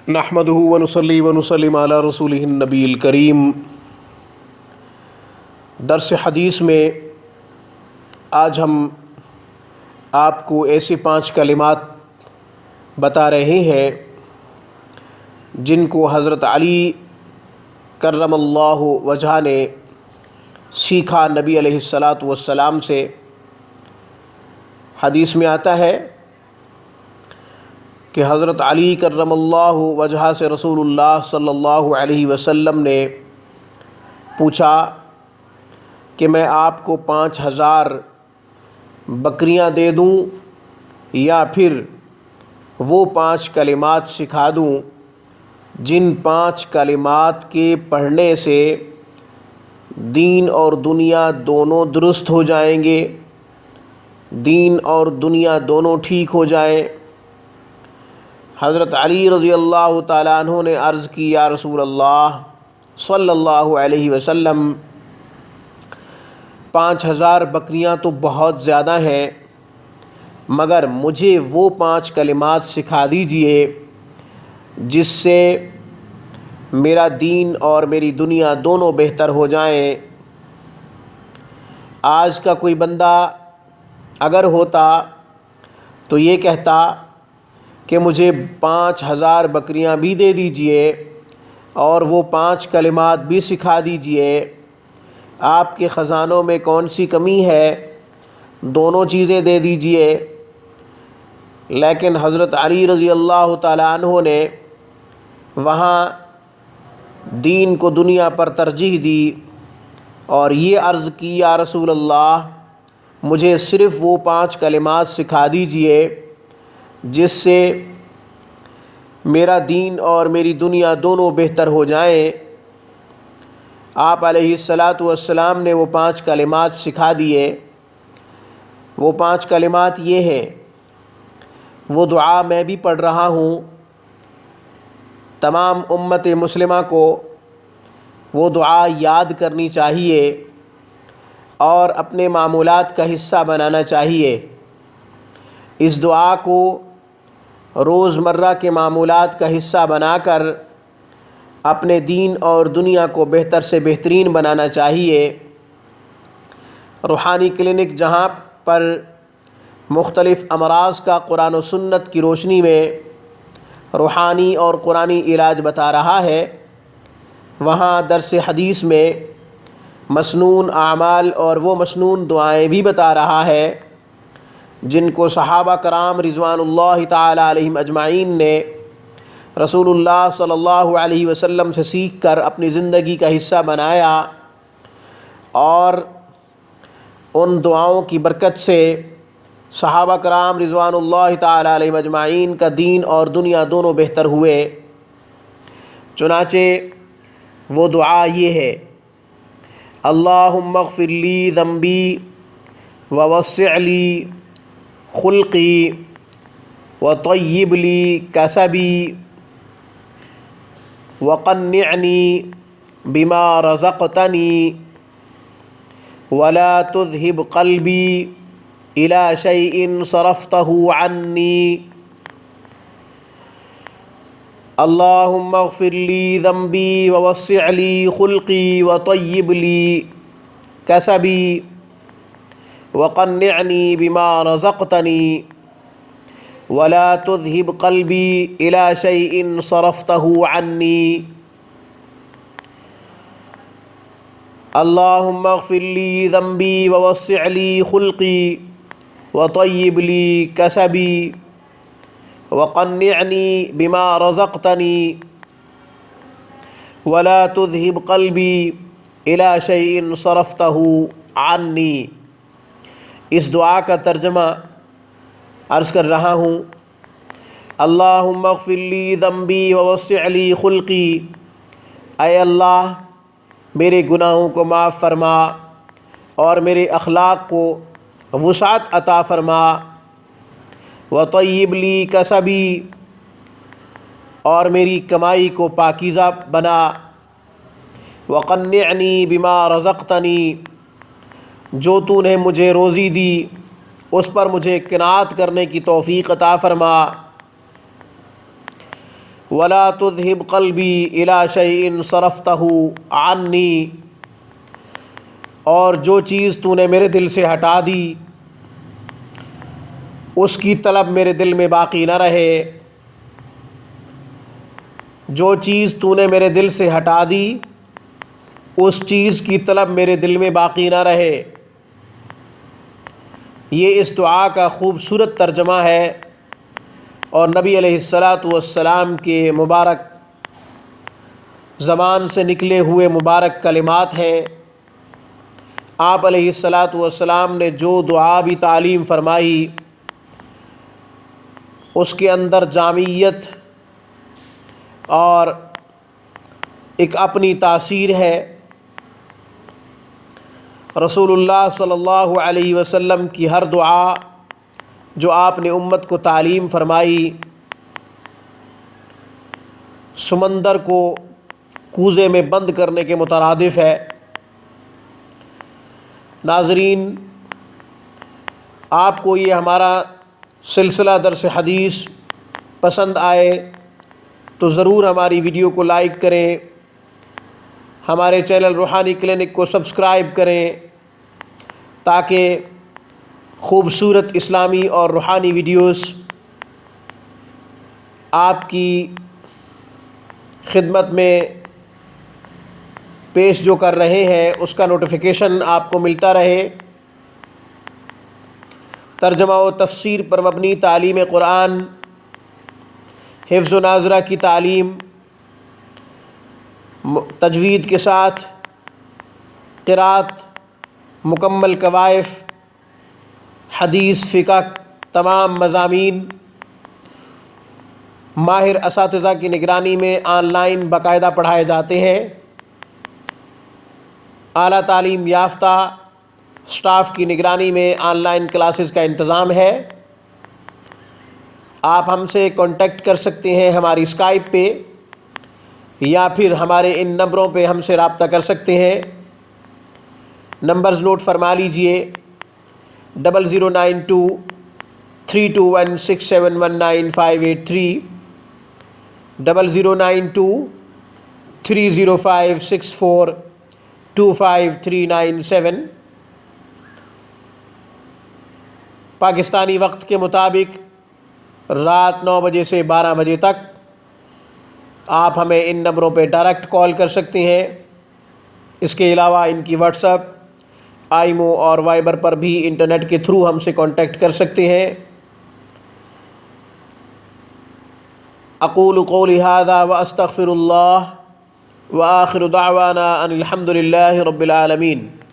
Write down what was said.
نحمده ونصلي ونسلم علی رسولہ النبی الکریم۔ درس حدیث میں آج ہم آپ کو ایسے 5 کلمات بتا رہے ہیں جن کو حضرت علی کرم اللہ وجہہ نے سیکھا نبی علیہ السلام سے۔ حدیث میں آتا ہے کہ حضرت علی کرم اللہ وجہہ سے رسول اللہ صلی اللہ علیہ وسلم نے پوچھا کہ میں آپ کو 5000 بکریاں دے دوں یا پھر وہ 5 کلمات سکھا دوں جن 5 کلمات کے پڑھنے سے دین اور دنیا دونوں درست ہو جائیں گے، دین اور دنیا دونوں ٹھیک ہو جائیں۔ حضرت علی رضی اللہ تعالیٰ عنہ نے عرض کی، یا رسول اللہ صلی اللہ علیہ وسلم، 5000 بکریاں تو بہت زیادہ ہیں، مگر مجھے وہ 5 کلمات سکھا دیجئے جس سے میرا دین اور میری دنیا دونوں بہتر ہو جائیں۔ آج کا کوئی بندہ اگر ہوتا تو یہ کہتا کہ مجھے 5000 بکریاں بھی دے دیجئے اور وہ 5 کلمات بھی سکھا دیجئے، آپ کے خزانوں میں کون سی کمی ہے، دونوں چیزیں دے دیجئے۔ لیکن حضرت علی رضی اللہ تعالیٰ عنہ نے وہاں دین کو دنیا پر ترجیح دی اور یہ عرض کی، یا رسول اللہ مجھے صرف وہ 5 کلمات سکھا دیجئے جس سے میرا دین اور میری دنیا دونوں بہتر ہو جائیں۔ آپ علیہ السلام نے وہ 5 کلمات سکھا دیے۔ وہ 5 کلمات یہ ہیں، وہ دعا میں بھی پڑھ رہا ہوں، تمام امت مسلمہ کو وہ دعا یاد کرنی چاہیے اور اپنے معمولات کا حصہ بنانا چاہیے۔ اس دعا کو روزمرہ کے معمولات کا حصہ بنا کر اپنے دین اور دنیا کو بہتر سے بہترین بنانا چاہیے۔ روحانی کلینک جہاں پر مختلف امراض کا قرآن و سنت کی روشنی میں روحانی اور قرآنی علاج بتا رہا ہے، وہاں درس حدیث میں مسنون اعمال اور وہ مسنون دعائیں بھی بتا رہا ہے جن کو صحابہ کرام رضوان اللہ تعالی علیہم اجمعین نے رسول اللہ صلی اللہ علیہ وسلم سے سیکھ کر اپنی زندگی کا حصہ بنایا، اور ان دعاؤں کی برکت سے صحابہ کرام رضوان اللہ تعالی علیہم اجمعین کا دین اور دنیا دونوں بہتر ہوئے۔ چنانچہ وہ دعا یہ ہے، اللہم اغفر لی ذنبی ووسع لی خلقی وطیب لی کسبی وقنعنی بما رزقتنی ولا تذہب قلبی الی شیء صرفتہ عنی۔ اللہم اغفر لی ذنبی ووسع لی خلقی وطیب لی کسبی وقنعنی بما رزقتنی ولا تذہب قلبی الی شیء صرفتہ عنی۔ اللہم اغفر لی ذنبی ووسع لی خلقی وطیب لی کسبی وقنعنی بما رزقتنی ولا تذہب قلبی الی شیء صرفتہ عنی۔ اس دعا کا ترجمہ عرض کر رہا ہوں۔ اللہم اغفر لی ذنبی ووسع لی خلقی، اے اللہ میرے گناہوں کو معاف فرما اور میرے اخلاق کو وسعت عطا فرما، وطیب لی کسبی، اور میری کمائی کو پاکیزہ بنا، وقنعنی بما رزقتنی، جو تو نے مجھے روزی دی اس پر مجھے قناعت کرنے کی توفیق عطا فرما۔ ولا تذهب قلبی الی شیء صرفتہ عنی، اور جو چیز تو نے میرے دل سے ہٹا دی اس کی طلب میرے دل میں باقی نہ رہے، جو چیز تو نے میرے دل سے ہٹا دی اس چیز کی طلب میرے دل میں باقی نہ رہے۔ یہ اس دعا کا خوبصورت ترجمہ ہے اور نبی علیہ الصلاۃ والسلام کے مبارک زبان سے نکلے ہوئے مبارک کلمات ہیں۔ آپ علیہ الصلاۃ والسلام نے جو دعا بھی تعلیم فرمائی اس کے اندر جامعیت اور ایک اپنی تاثیر ہے۔ رسول اللہ صلی اللہ علیہ وسلم کی ہر دعا جو آپ نے امت کو تعلیم فرمائی سمندر کو کوزے میں بند کرنے کے مترادف ہے۔ ناظرین، آپ کو یہ ہمارا سلسلہ درس حدیث پسند آئے تو ضرور ہماری ویڈیو کو لائک کریں، ہمارے چینل روحانی کلینک کو سبسکرائب کریں تاکہ خوبصورت اسلامی اور روحانی ویڈیوز آپ کی خدمت میں پیش جو کر رہے ہیں اس کا نوٹیفیکیشن آپ کو ملتا رہے۔ ترجمہ و تفسیر پر مبنی تعلیم قرآن، حفظ و ناظرہ کی تعلیم، تجوید کے ساتھ قرات، مکمل کوائف، حدیث، فقہ، تمام مضامین ماہر اساتذہ کی نگرانی میں آن لائن باقاعدہ پڑھائے جاتے ہیں۔ اعلیٰ تعلیم یافتہ سٹاف کی نگرانی میں آن لائن کلاسز کا انتظام ہے۔ آپ ہم سے کانٹیکٹ کر سکتے ہیں ہماری اسکائپ پہ یا پھر ہمارے ان نمبروں پہ ہم سے رابطہ کر سکتے ہیں۔ نمبرز نوٹ فرما لیجئے: 0092 3216719 583، 0092 3056425 پاکستانی وقت کے مطابق رات 9 بجے سے 12 بجے تک آپ ہمیں ان نمبروں پہ ڈائریکٹ کال کر سکتے ہیں۔ اس کے علاوہ ان کی واٹس ایپ، آئیمو اور وائبر پر بھی انٹرنیٹ کے تھرو ہم سے کانٹیکٹ کر سکتے ہیں۔ اقول قولی ھذا واستغفر اللہ وآخر دعوانا ان الحمد للہ رب العالمین۔